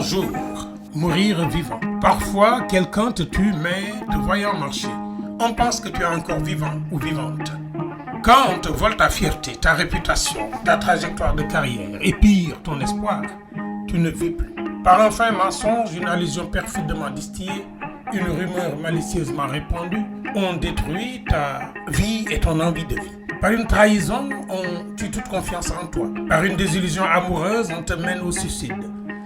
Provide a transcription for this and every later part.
Bonjour, mourir vivant. Parfois, quelqu'un te tue, mais te voyant marcher, on pense que tu es encore vivant ou vivante. Quand on te vole ta fierté, ta réputation, ta trajectoire de carrière, et pire, ton espoir, tu ne vis plus. Par un fin mensonge, une allusion perfidement distillée, une rumeur malicieusement répandue, on détruit ta vie et ton envie de vie. Par une trahison, on tue toute confiance en toi. Par une désillusion amoureuse, on te mène au suicide.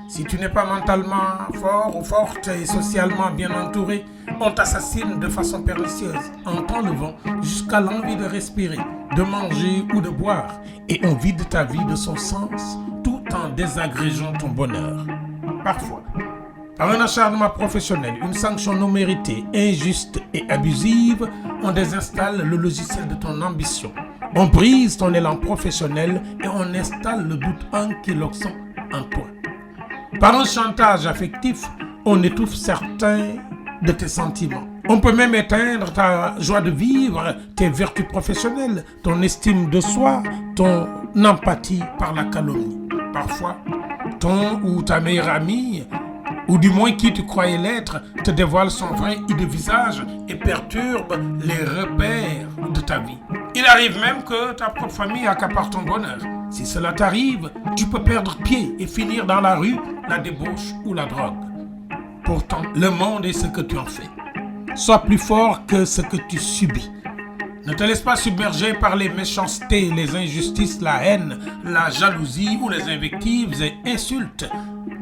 Si tu n'es pas mentalement fort ou forte et socialement bien entouré, on t'assassine de façon pernicieuse en t'enlevant jusqu'à l'envie de respirer, de manger ou de boire. Et on vide ta vie de son sens tout en désagrégeant ton bonheur. Parfois, par un acharnement professionnel, une sanction non méritée, injuste et abusive, on désinstalle le logiciel de ton ambition. On brise ton élan professionnel et on installe le doute ankyloxon en toi. Par un chantage affectif, on étouffe certains de tes sentiments. On peut même éteindre ta joie de vivre, tes vertus professionnelles, ton estime de soi, ton empathie par la calomnie. Parfois, ton ou ta meilleure amie, ou du moins qui tu croyais l'être, te dévoile son vrai visage et perturbe les repères de ta vie. Il arrive même que ta propre famille accapare ton bonheur. Si cela t'arrive, tu peux perdre pied et finir dans la rue, la débauche ou la drogue. Pourtant, le monde est ce que tu en fais. Sois plus fort que ce que tu subis. Ne te laisse pas submerger par les méchancetés, les injustices, la haine, la jalousie ou les invectives et insultes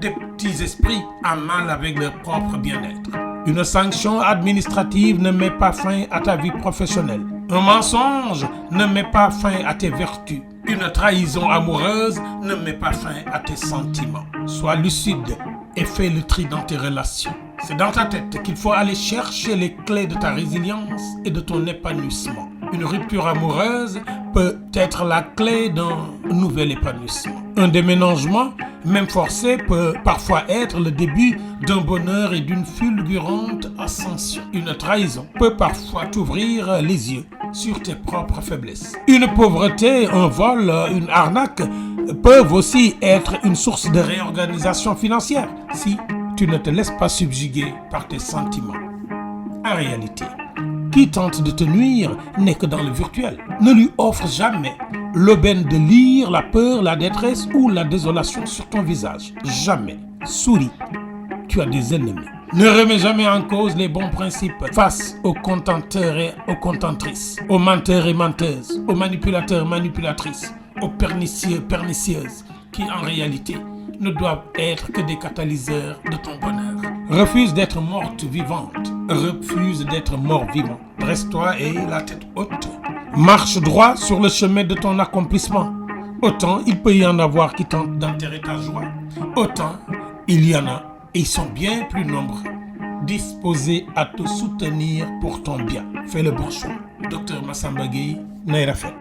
des petits esprits à mal avec leur propre bien-être. Une sanction administrative ne met pas fin à ta vie professionnelle. Un mensonge ne met pas fin à tes vertus. Une trahison amoureuse ne met pas fin à tes sentiments. Sois lucide et fais le tri dans tes relations. C'est dans ta tête qu'il faut aller chercher les clés de ta résilience et de ton épanouissement. Une rupture amoureuse peut être la clé d'un nouvel épanouissement. Un déménagement, même forcé, peut parfois être le début d'un bonheur et d'une fulgurante ascension. Une trahison peut parfois t'ouvrir les yeux sur tes propres faiblesses. Une pauvreté, un vol, une arnaque peuvent aussi être une source de réorganisation financière si tu ne te laisses pas subjuguer par tes sentiments. En réalité, qui tente de te nuire n'est que dans le virtuel. Ne lui offre jamais l'aubaine de lire la peur, la détresse ou la désolation sur ton visage. Jamais. Souris. Tu as des ennemis. Ne remets jamais en cause les bons principes face aux contenteurs et aux contentrices, aux menteurs et menteuses, aux manipulateurs, manipulatrices, aux pernicieux, pernicieuses, qui en réalité ne doivent être que des catalyseurs de ton bonheur. Refuse d'être morte vivante. Refuse d'être mort vivant. Dresse-toi et la tête haute. Marche droit sur le chemin de ton accomplissement. Autant il peut y en avoir qui tentent d'enterrer ta joie, autant il y en a, et ils sont bien plus nombreux, disposés à te soutenir pour ton bien. Fais le bon choix. Dr Massamba Gueye, Nairafen.